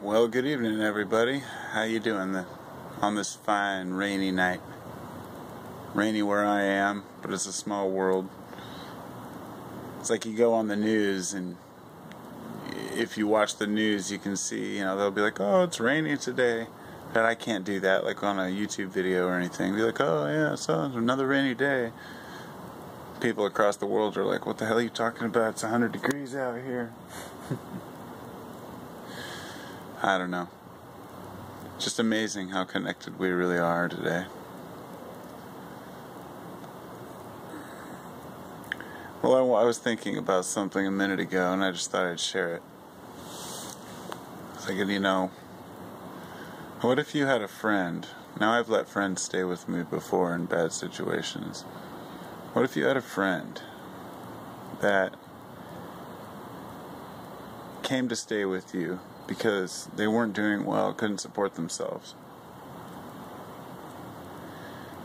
Well, good evening, everybody. How you doing on this fine rainy night? Rainy where I am, but it's a small world. It's like you go on the news, and if you watch the news, you can see, they'll be like, "Oh, it's rainy today," but I can't do that, like on a YouTube video or anything. Be like, "Oh yeah, so it's another rainy day." People across the world are like, "What the hell are you talking about? It's 100 degrees out here." I don't know. Just amazing how connected we really are today. Well, I was thinking about something a minute ago, and I just thought I'd share it. I was thinking, what if you had a friend? Now, I've let friends stay with me before in bad situations. What if you had a friend that came to stay with you because they weren't doing well, couldn't support themselves?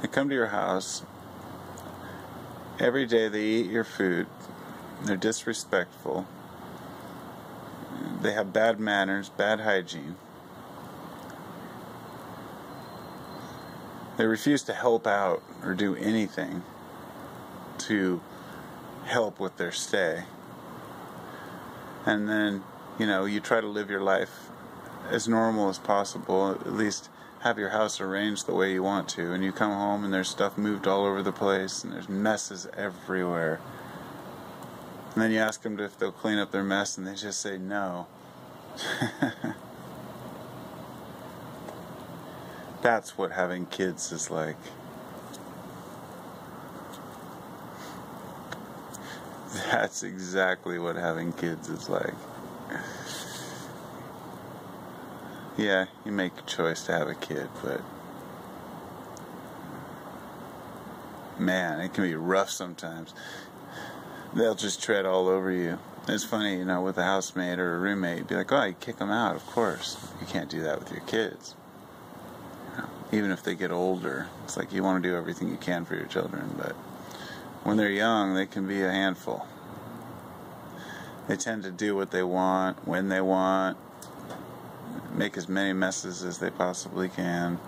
They come to your house. Every day they eat your food. They're disrespectful. They have bad manners, bad hygiene. They refuse to help out or do anything to help with their stay. And then, you try to live your life as normal as possible, at least have your house arranged the way you want to, and you come home and there's stuff moved all over the place and there's messes everywhere. And then you ask them if they'll clean up their mess, and they just say no. That's what having kids is like. That's exactly what having kids is like. Yeah, you make a choice to have a kid, but man, it can be rough sometimes. They'll just tread all over you. It's funny, with a housemate or a roommate, you'd be like, "Oh, you kick them out, of course." You can't do that with your kids. Even if they get older, it's like you want to do everything you can for your children, but when they're young, they can be a handful. They tend to do what they want, when they want, make as many messes as they possibly can.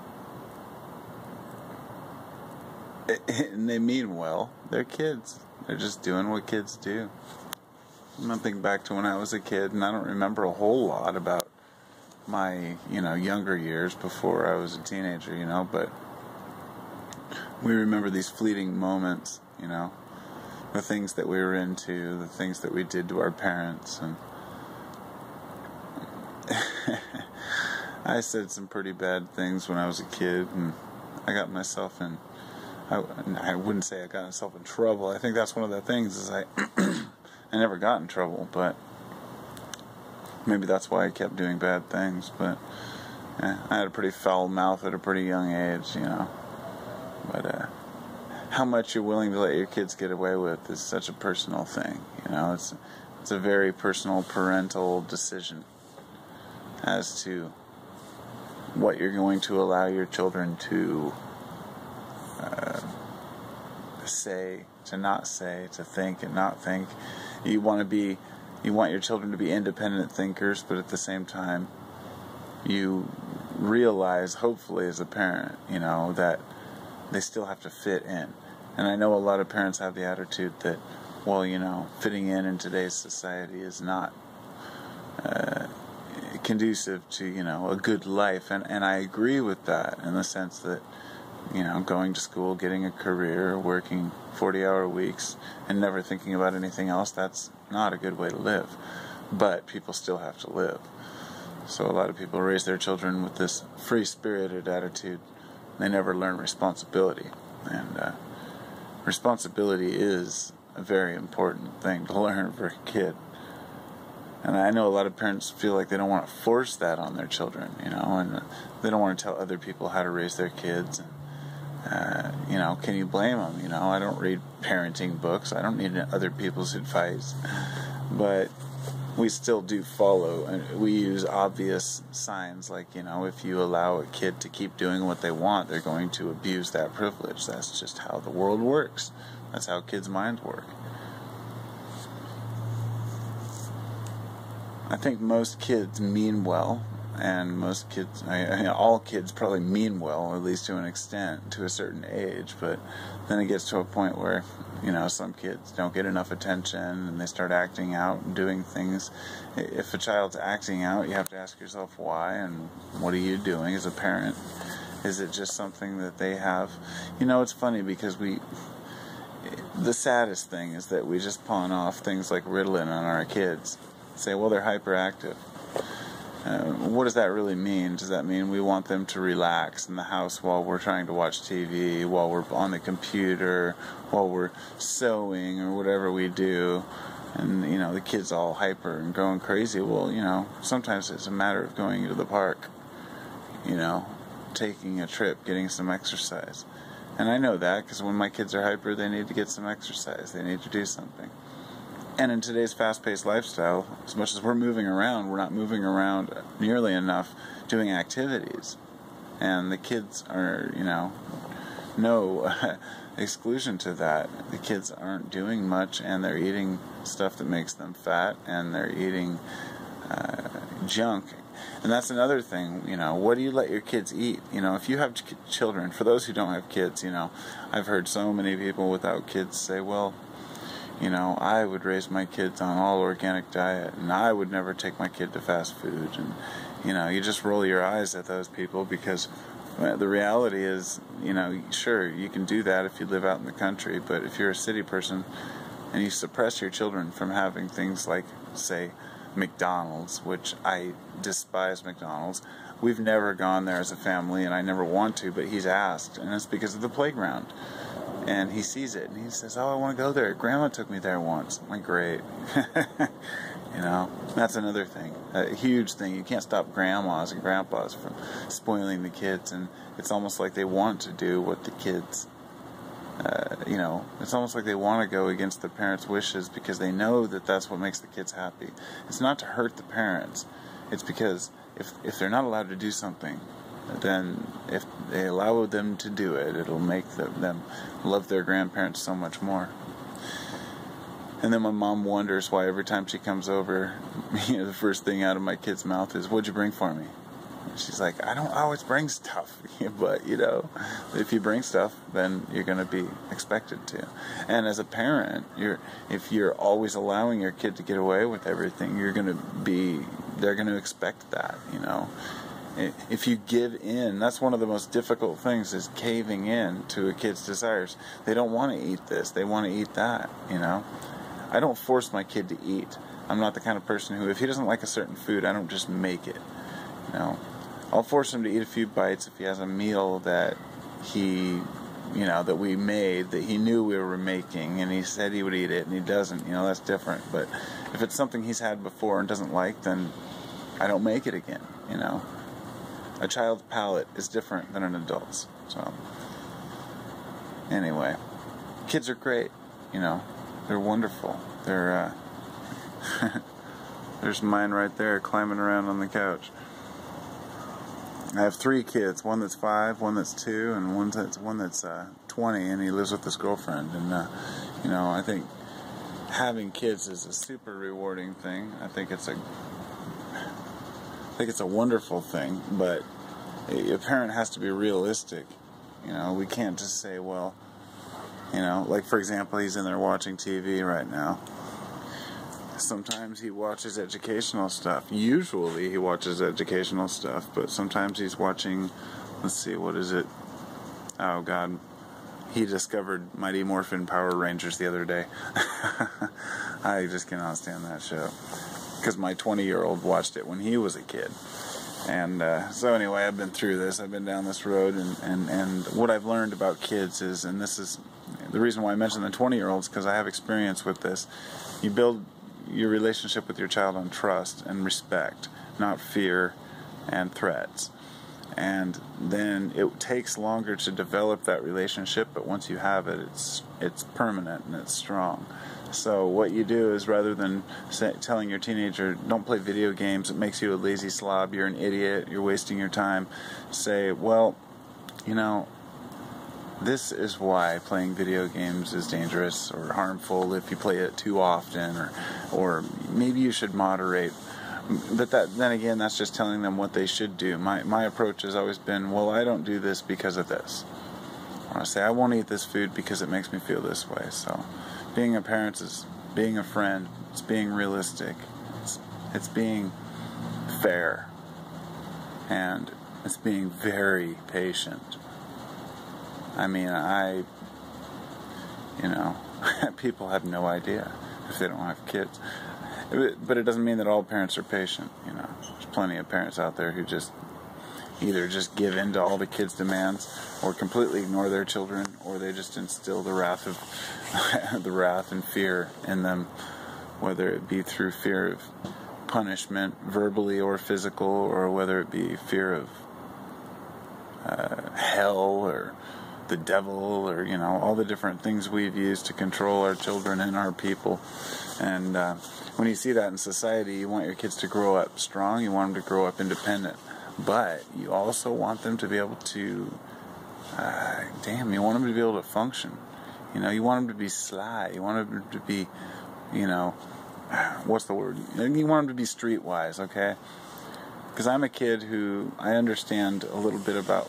And they mean well. They're kids. They're just doing what kids do. I'm thinking back to when I was a kid, and I don't remember a whole lot about my, younger years before I was a teenager, but we remember these fleeting moments, the things that we were into, the things that we did to our parents, and I said some pretty bad things when I was a kid, and I got myself in, I wouldn't say I got myself in trouble. I think that's one of the things is I never got in trouble, but maybe that's why I kept doing bad things. But yeah, I had a pretty foul mouth at a pretty young age, But how much you're willing to let your kids get away with is such a personal thing, It's a very personal parental decision as to what you're going to allow your children to say, to not say, to think and not think. You want your children to be independent thinkers, but at the same time, you realize, hopefully as a parent, that they still have to fit in. And I know a lot of parents have the attitude that, fitting in today's society is not conducive to, a good life. And I agree with that in the sense that, going to school, getting a career, working 40-hour weeks, and never thinking about anything else, that's not a good way to live. But people still have to live. So a lot of people raise their children with this free-spirited attitude. They never learn responsibility. And responsibility is a very important thing to learn for a kid. And I know a lot of parents feel like they don't want to force that on their children, and they don't want to tell other people how to raise their kids. And, can you blame them? I don't read parenting books. I don't need other people's advice. But we still do follow, and we use obvious signs like, if you allow a kid to keep doing what they want, they're going to abuse that privilege. That's just how the world works. That's how kids' minds work. I think most kids mean well, and most kids, all kids probably mean well, at least to an extent, to a certain age, but then it gets to a point where, some kids don't get enough attention and they start acting out and doing things. If a child's acting out, you have to ask yourself why, and what are you doing as a parent? Is it just something that they have? It's funny because the saddest thing is that we just pawn off things like Ritalin on our kids. Say, well, they're hyperactive. What does that really mean? Does that mean we want them to relax in the house while we're trying to watch TV, while we're on the computer, while we're sewing or whatever we do? And, the kid's all hyper and going crazy. Well, sometimes it's a matter of going to the park, taking a trip, getting some exercise. And I know that because when my kids are hyper, they need to get some exercise. They need to do something. And in today's fast-paced lifestyle, as much as we're moving around, we're not moving around nearly enough doing activities. And the kids are, no exclusion to that. The kids aren't doing much, and they're eating stuff that makes them fat, and they're eating junk. And that's another thing, what do you let your kids eat? If you have children, for those who don't have kids, I've heard so many people without kids say, well, I would raise my kids on all organic diet, and I would never take my kid to fast food. And, you just roll your eyes at those people because the reality is, sure, you can do that if you live out in the country, but if you're a city person and you suppress your children from having things like, say, McDonald's, which I despise McDonald's. We've never gone there as a family, and I never want to, but he's asked, and it's because of the playground. And he sees it, and he says, oh, I want to go there. Grandma took me there once. I'm like, great. That's another thing. A huge thing. You can't stop grandmas and grandpas from spoiling the kids, and it's almost like they want to do what the kids, it's almost like they want to go against the parents' wishes because they know that that's what makes the kids happy. It's not to hurt the parents. It's because if they're not allowed to do something, then if they allow them to do it, it'll make them love their grandparents so much more. And then my mom wonders why every time she comes over, the first thing out of my kid's mouth is, what'd you bring for me? And she's like, I don't always bring stuff. But, if you bring stuff, then you're going to be expected to. And as a parent, if you're always allowing your kid to get away with everything, they're going to expect that, If you give in, that's one of the most difficult things, is caving in to a kid's desires. They don't want to eat this, they want to eat that, I don't force my kid to eat. I'm not the kind of person who, if he doesn't like a certain food, I don't just make it, I'll force him to eat a few bites if he has a meal that that we made, that he knew we were making, and he said he would eat it, and he doesn't, that's different. But if it's something he's had before and doesn't like, then I don't make it again, A child's palate is different than an adult's. So, anyway, kids are great, they're wonderful. They're, there's mine right there climbing around on the couch. I have 3 kids, one that's 5, one that's 2, and one that's 20, and he lives with his girlfriend. And, I think having kids is a super rewarding thing. I think it's a wonderful thing, but a parent has to be realistic. We can't just say, well, like, for example, he's in there watching TV right now. Sometimes he watches educational stuff. Usually he watches educational stuff, but sometimes he's watching, let's see, what is it? Oh, God. He discovered Mighty Morphin Power Rangers the other day. I just cannot stand that show. Because my 20-year-old watched it when he was a kid. And so anyway, I've been through this. I've been down this road, and what I've learned about kids is, and this is the reason why I mentioned the 20-year-olds, because I have experience with this. You build your relationship with your child on trust and respect, not fear and threats. And then it takes longer to develop that relationship, but once you have it, it's permanent and it's strong. So what you do is, rather than telling your teenager, don't play video games, it makes you a lazy slob, you're an idiot, you're wasting your time, say, well, this is why playing video games is dangerous or harmful if you play it too often, or maybe you should moderate But then again, that's just telling them what they should do. My approach has always been, well, I don't do this because of this. Or I say, I won't eat this food because it makes me feel this way. So being a parent is being a friend. It's being realistic. It's being fair. And it's being very patient. I mean, people have no idea if they don't have kids. But it doesn't mean that all parents are patient. There's plenty of parents out there who just either just give in to all the kids' demands, or completely ignore their children, or they just instill the wrath and fear in them, whether it be through fear of punishment, verbally or physical, or whether it be fear of hell or the devil, or all the different things we've used to control our children and our people. And when you see that in society, you want your kids to grow up strong, you want them to grow up independent, but you also want them to be able to you want them to be able to function. You want them to be sly, you want them to be what's the word? You want them to be streetwise, okay? Because I'm a kid who, I understand a little bit about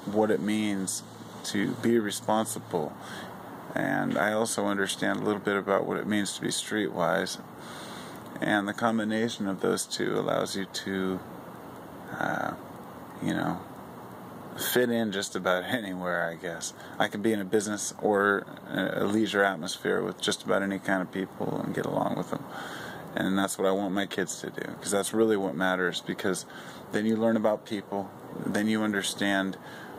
what it means to be responsible, and I also understand a little bit about what it means to be streetwise, and the combination of those two allows you to fit in just about anywhere, I guess. I can be in a business or a leisure atmosphere with just about any kind of people and get along with them. And that's what I want my kids to do, because that's really what matters, because then you learn about people, then you understand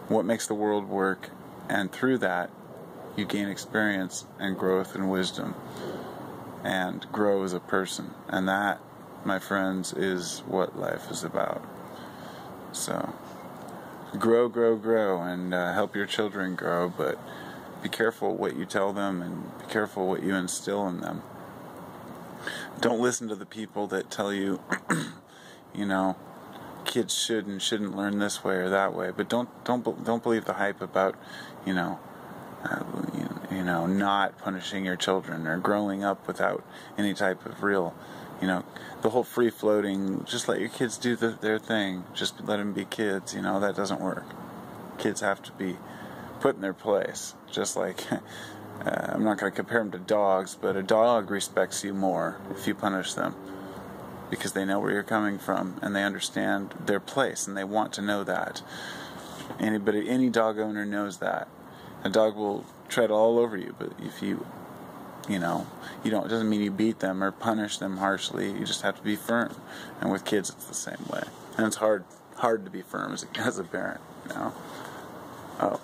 what makes the world work, and through that you gain experience and growth and wisdom and grow as a person. And that, my friends, is what life is about. So grow, and help your children grow, but be careful what you tell them, and be careful what you instill in them. Don't listen to the people that tell you, kids should and shouldn't learn this way or that way. But don't believe the hype about, not punishing your children, or growing up without any type of real, the whole free-floating, just let your kids do their thing, just let them be kids, that doesn't work. Kids have to be put in their place, just like, I'm not going to compare them to dogs, but a dog respects you more if you punish them, because they know where you're coming from, and they understand their place, and they want to know that. Any dog owner knows that. A dog will tread all over you, but if you don't, it doesn't mean you beat them or punish them harshly. You just have to be firm. And with kids, it's the same way. And it's hard to be firm as a parent, Oh,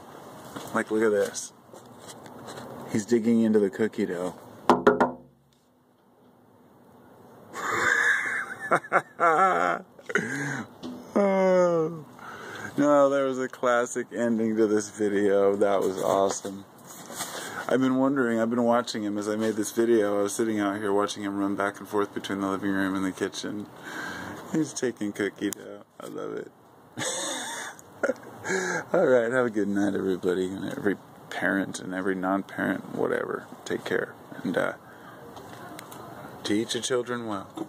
look at this. He's digging into the cookie dough. Oh. No, there was a classic ending to this video. That was awesome. I've been watching him as I made this video. I was sitting out here watching him run back and forth between the living room and the kitchen. He's taking cookie dough. I love it. Alright, have a good night, everybody, and every parent and every non-parent, whatever. Take care, and teach your children well.